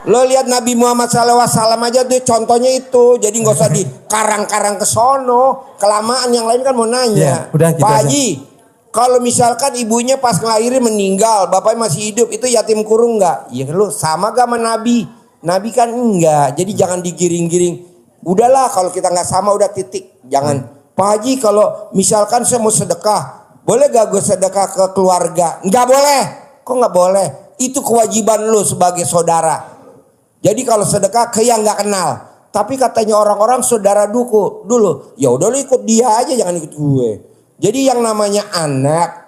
Lo lihat Nabi Muhammad SAW aja tuh contohnya itu. Jadi nggak usah di karang-karang ke sono. Kelamaan yang lain kan mau nanya. Ya, udah gitu Pak aja. Haji, kalau misalkan ibunya pas ngelahirin meninggal, bapaknya masih hidup, itu yatim kurung nggak? Iya lu sama gak sama Nabi? Nabi kan enggak. Jadi jangan digiring-giring. Udahlah kalau kita nggak sama udah titik. Jangan. Pak Haji kalau misalkan saya mau sedekah, boleh gak gue sedekah ke keluarga? Nggak boleh. Kok nggak boleh? Itu kewajiban lu sebagai saudara. Jadi kalau sedekah ke yang nggak kenal. Tapi katanya orang-orang saudara dulu. Ya udah lu ikut dia aja, jangan ikut gue. Jadi yang namanya anak,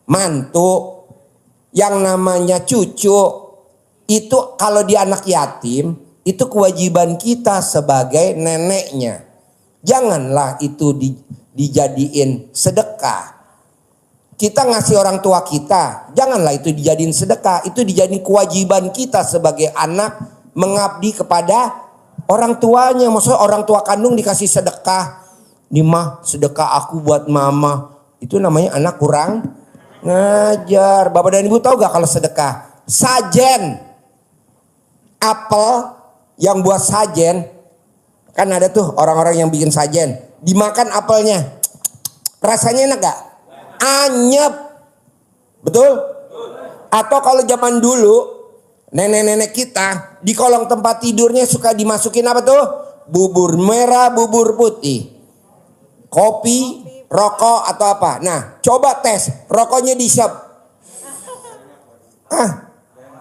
mantu, yang namanya cucu, itu kalau dia anak yatim, itu kewajiban kita sebagai neneknya. Janganlah itu dijadiin sedekah. Kita ngasih orang tua kita, janganlah itu dijadiin sedekah. Itu dijadiin kewajiban kita sebagai anak mengabdi kepada orang tuanya. Maksudnya orang tua kandung dikasih sedekah. Nih mah sedekah aku buat mama. Itu namanya anak kurang ngajar. Bapak dan ibu tahu gak kalau sedekah? Sajen. Apel yang buat sajen. Kan ada tuh orang-orang yang bikin sajen. Dimakan apelnya. Rasanya enak gak? Anyep. Betul? Atau kalau zaman dulu nenek-nenek kita di kolong tempat tidurnya suka dimasukin apa tuh? Bubur merah, bubur putih. Kopi, rokok atau apa. Nah coba tes. Rokoknya diisap.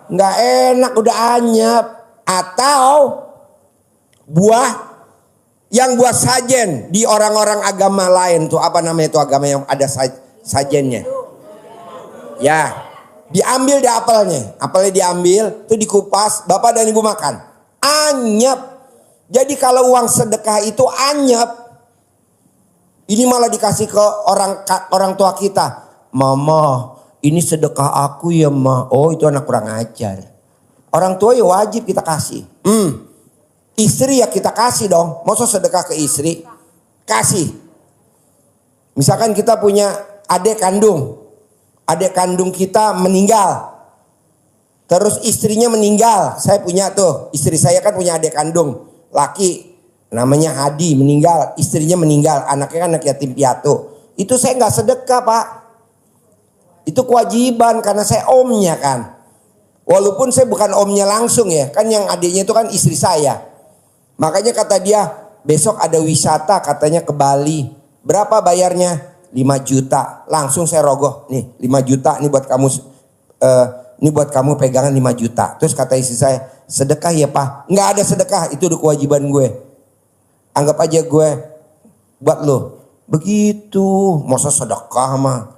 Nggak enak, udah anyep. Atau buah yang buat sajen di orang-orang agama lain tuh. Apa namanya itu agama yang ada sajennya? Ya. Diambil deh apelnya diambil, tuh dikupas, bapak dan ibu makan. Anyep. Jadi kalau uang sedekah itu anyep. Ini malah dikasih ke orang tua kita. Mama, ini sedekah aku ya ma. Oh itu anak kurang ajar. Orang tua ya wajib kita kasih. Istri ya kita kasih dong. Masa sedekah ke istri? Kasih. Misalkan kita punya adik kandung. Adik kandung kita meninggal. Terus istrinya meninggal. Saya punya tuh. Istri saya kan punya adik kandung. Laki. Namanya Hadi meninggal. Istrinya meninggal. Anaknya kan anak yatim piatu. Itu saya gak sedekah pak. Itu kewajiban. Karena saya omnya kan. Walaupun saya bukan omnya langsung ya. Kan yang adiknya itu kan istri saya. Makanya kata dia. Besok ada wisata katanya ke Bali. Berapa bayarnya? 5 juta. Langsung saya rogoh. Nih 5 juta. Ini buat kamu. Ini buat kamu pegangan 5 juta. Terus kata istri saya. Sedekah ya pak. Nggak ada sedekah. Itu udah kewajiban gue. Anggap aja gue. Buat lo. Begitu. Masa sedekah mah.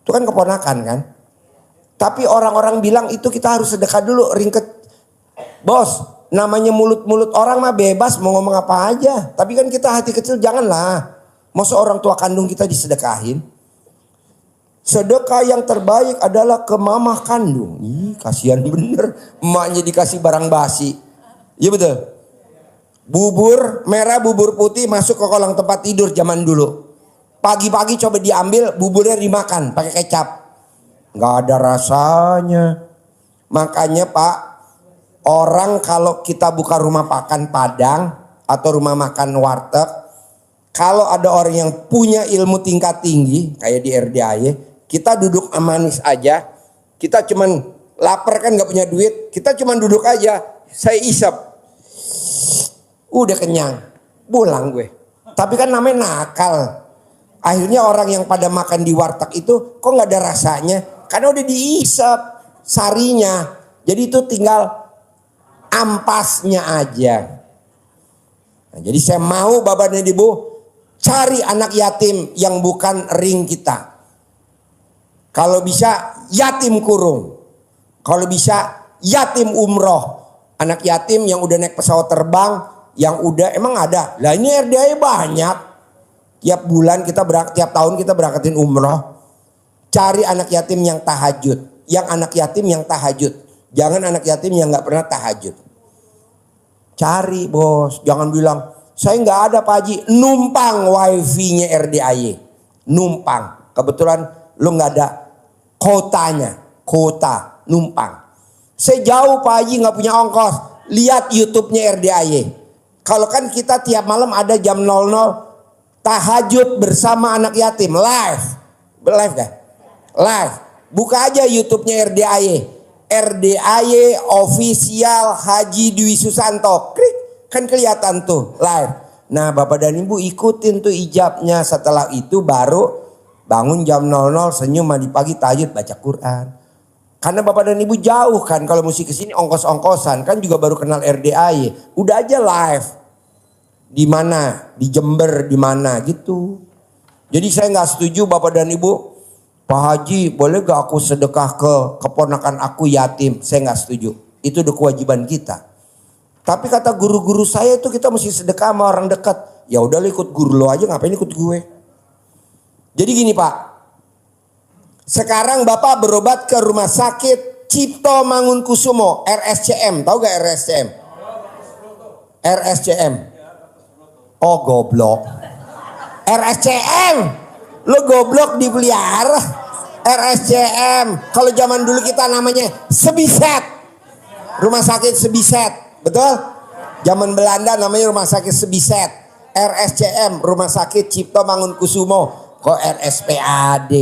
Itu kan keponakan kan. Tapi orang-orang bilang itu kita harus sedekah dulu. Ringket. Bos. Namanya mulut-mulut orang mah bebas. Mau ngomong apa aja. Tapi kan kita hati kecil janganlah. Masa orang tua kandung kita disedekahin? Sedekah yang terbaik adalah ke mamah kandung. Ih, kasihan bener. Emaknya dikasih barang basi. Iya betul. Bubur merah, bubur putih masuk ke kolong tempat tidur zaman dulu. Pagi-pagi coba diambil, buburnya dimakan pakai kecap. Gak ada rasanya. Makanya pak, orang kalau kita buka rumah makan Padang atau rumah makan warteg, kalau ada orang yang punya ilmu tingkat tinggi, kayak di RDAY, kita duduk manis aja. Kita cuman lapar kan gak punya duit. Kita cuman duduk aja. Saya isap. Udah kenyang. Pulang gue. Tapi kan namanya nakal. Akhirnya orang yang pada makan di warteg itu kok gak ada rasanya. Karena udah diisap sarinya. Jadi itu tinggal ampasnya aja. Nah, jadi saya mau bapak dan ibu cari anak yatim yang bukan ring kita. Kalau bisa yatim kurung. Kalau bisa yatim umroh. Anak yatim yang udah naik pesawat terbang. Yang udah emang ada. Lah ini RDA banyak. Tiap bulan kita tiap tahun kita berangkatin umroh. Cari anak yatim yang tahajud. Yang anak yatim yang tahajud. Jangan anak yatim yang gak pernah tahajud. Cari bos. Jangan bilang. Saya nggak ada Pak Haji, numpang wifi-nya RDAY, numpang. Kebetulan lu nggak ada kotanya, kota numpang. Saya jauh Pak Haji nggak punya ongkos. Lihat YouTube-nya RDAY. Kalau kan kita tiap malam ada jam 00 tahajud bersama anak yatim live. Live gak? Live. Buka aja YouTube-nya RDAY. RDAY official Haji Dwi Susanto. Klik, kan kelihatan tuh live. Nah Bapak dan Ibu ikutin tuh ijabnya. Setelah itu baru bangun jam 00 senyum mandi pagi tahajud baca Quran. Karena Bapak dan Ibu jauh kan, kalau mesti kesini ongkos-ongkosan kan juga baru kenal RDAY. Udah aja live. Di mana? Di Jember di mana gitu. Jadi saya nggak setuju Bapak dan Ibu. Pak Haji boleh gak aku sedekah ke keponakan aku yatim? Saya nggak setuju. Itu udah kewajiban kita. Tapi kata guru-guru saya itu kita mesti sedekah sama orang dekat. Ya udah ikut guru lo aja, ngapain ikut gue? Jadi gini Pak. Sekarang Bapak berobat ke rumah sakit Cipto Mangunkusumo, RSCM. Tahu gak RSCM? RSCM. Oh goblok. RSCM. Lo goblok dipelihara. RSCM. Kalau zaman dulu kita namanya Sebiset. Rumah sakit Sebiset. Betul? Zaman Belanda namanya rumah sakit Sebiset. RSCM, rumah sakit Cipto Mangunkusumo. Kok RSPAD?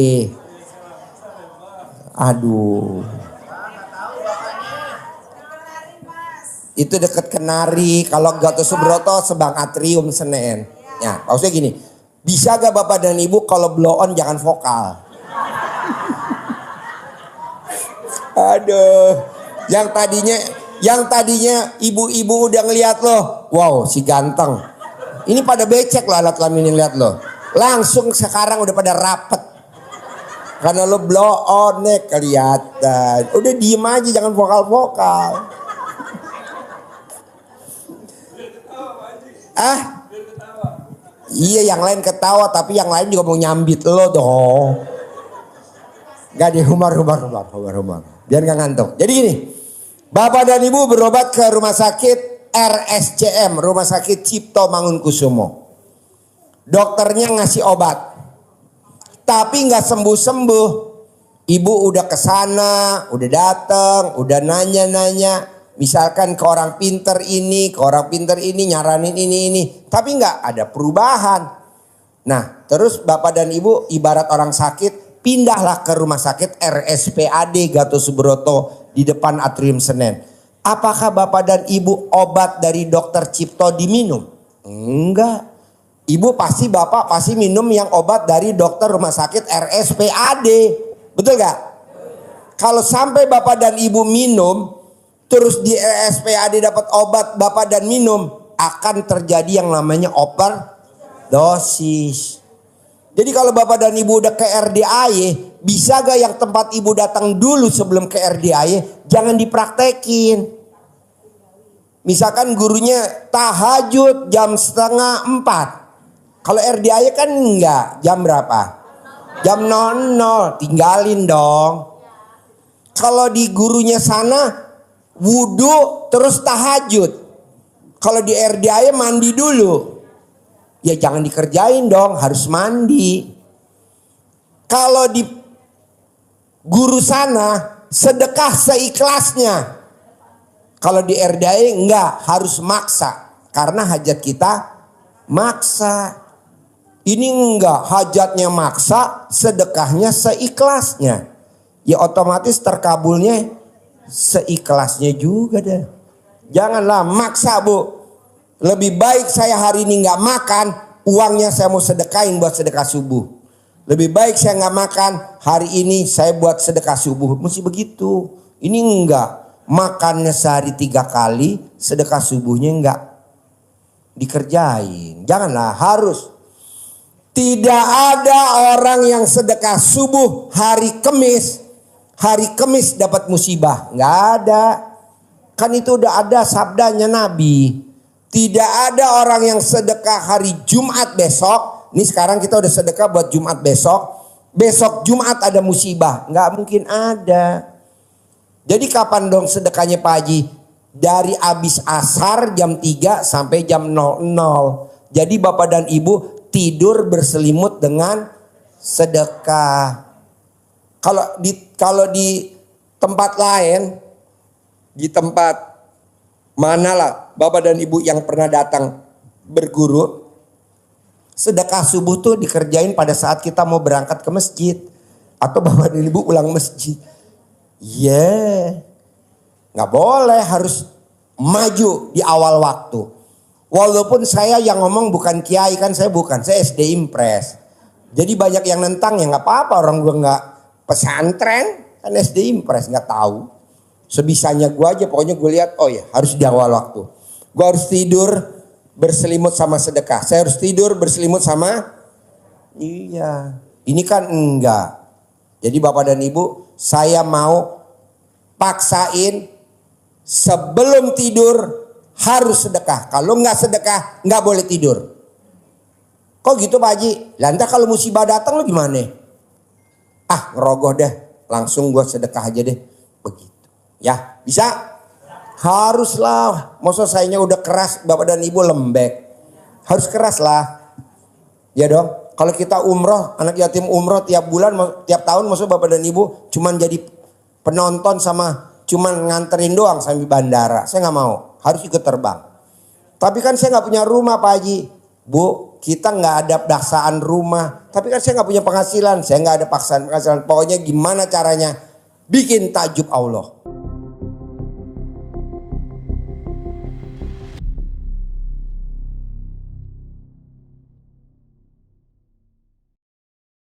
Aduh. Itu deket Kenari. Kalau Gatot Subroto Sebang Atrium Senen. Ya, maksudnya gini. Bisa gak Bapak dan Ibu kalau blow on jangan vokal? Aduh. Yang tadinya ibu-ibu udah ngeliat lo, wow si ganteng. Ini pada becek loh alat kelamin lihat lo. Langsung sekarang udah pada rapet. Karena lo blow on nih kelihatan. Udah diem aja jangan vokal-vokal. Iya yang lain ketawa tapi yang lain juga mau nyambit lo dong. Gak di humor. Biar gak ngantuk. Jadi gini. Bapak dan Ibu berobat ke rumah sakit RSCM, Rumah Sakit Cipto Mangunkusumo. Dokternya ngasih obat. Tapi gak sembuh-sembuh. Ibu udah kesana, udah datang, udah nanya-nanya. Misalkan ke orang pinter ini, nyaranin ini. Tapi gak ada perubahan. Nah terus Bapak dan Ibu ibarat orang sakit, pindahlah ke rumah sakit RSPAD Gatot Subroto di depan Atrium Senen. Apakah Bapak dan Ibu obat dari dokter Cipto diminum? Enggak. Bapak pasti minum yang obat dari dokter rumah sakit RSPAD. Betul gak? Kalau sampai Bapak dan Ibu minum, terus di RSPAD dapat obat Bapak dan minum, akan terjadi yang namanya overdosis. Jadi kalau Bapak dan Ibu udah ke RDAY, bisa gak yang tempat Ibu datang dulu sebelum ke RDAY, jangan dipraktekin. Misalkan gurunya tahajud jam 3:30. Kalau RDAY kan enggak, jam berapa? Jam 00, tinggalin dong. Kalau di gurunya sana, wudhu terus tahajud. Kalau di RDAY mandi dulu. Ya jangan dikerjain dong, harus mandi. Kalau di guru sana sedekah seikhlasnya. Kalau di RDAY enggak, harus maksa. Karena hajat kita maksa. Ini enggak, hajatnya maksa, sedekahnya seikhlasnya. Ya otomatis terkabulnya seikhlasnya juga deh. Janganlah maksa Bu. Lebih baik saya hari ini nggak makan, uangnya saya mau sedekahin buat sedekah subuh. Lebih baik saya nggak makan, hari ini saya buat sedekah subuh. Mesti begitu. Ini enggak, makannya sehari 3 kali, sedekah subuhnya enggak dikerjain. Janganlah, harus. Tidak ada orang yang sedekah subuh hari Kemis dapat musibah. Nggak ada. Kan itu udah ada sabdanya Nabi. Tidak ada orang yang sedekah hari Jumat besok. Ini sekarang kita udah sedekah buat Jumat besok. Besok Jumat ada musibah. Nggak mungkin ada. Jadi kapan dong sedekahnya Pak Haji? Dari abis asar jam 3 sampai jam 00. Jadi Bapak dan Ibu tidur berselimut dengan sedekah. Kalau di tempat lain di tempat manalah Bapak dan Ibu yang pernah datang berguru, sedekah subuh tuh dikerjain pada saat kita mau berangkat ke masjid atau Bapak dan Ibu pulang masjid. Nggak boleh, harus maju di awal waktu. Walaupun saya yang ngomong bukan kiai, kan saya bukan, saya SD Impres. Jadi banyak yang nentang, ya nggak apa-apa, orang gue nggak pesantren, kan SD Impres, nggak tahu. Sebisanya gue aja, pokoknya gue lihat, oh ya harus di awal waktu. Gue harus tidur berselimut sama sedekah. Saya harus tidur berselimut sama, iya. Ini kan enggak. Jadi Bapak dan Ibu, saya mau paksain sebelum tidur harus sedekah. Kalau nggak sedekah nggak boleh tidur. Kok gitu Pak Haji? Lantas kalau musibah datang lu gimana? Ah ngerogoh deh, langsung gue sedekah aja deh. Begitu. Ya bisa? Haruslah. Maksud sayanya udah keras, Bapak dan Ibu lembek. Harus keras lah. Ya dong. Kalau kita umroh, anak yatim umroh tiap bulan, tiap tahun, maksud Bapak dan Ibu cuman jadi penonton sama cuman nganterin doang sampai bandara. Saya nggak mau, harus ikut terbang. Tapi kan saya nggak punya rumah Pak Haji. Bu, kita nggak ada paksaan rumah. Tapi kan saya nggak punya penghasilan, saya nggak ada paksaan penghasilan. Pokoknya gimana caranya bikin takjub Allah.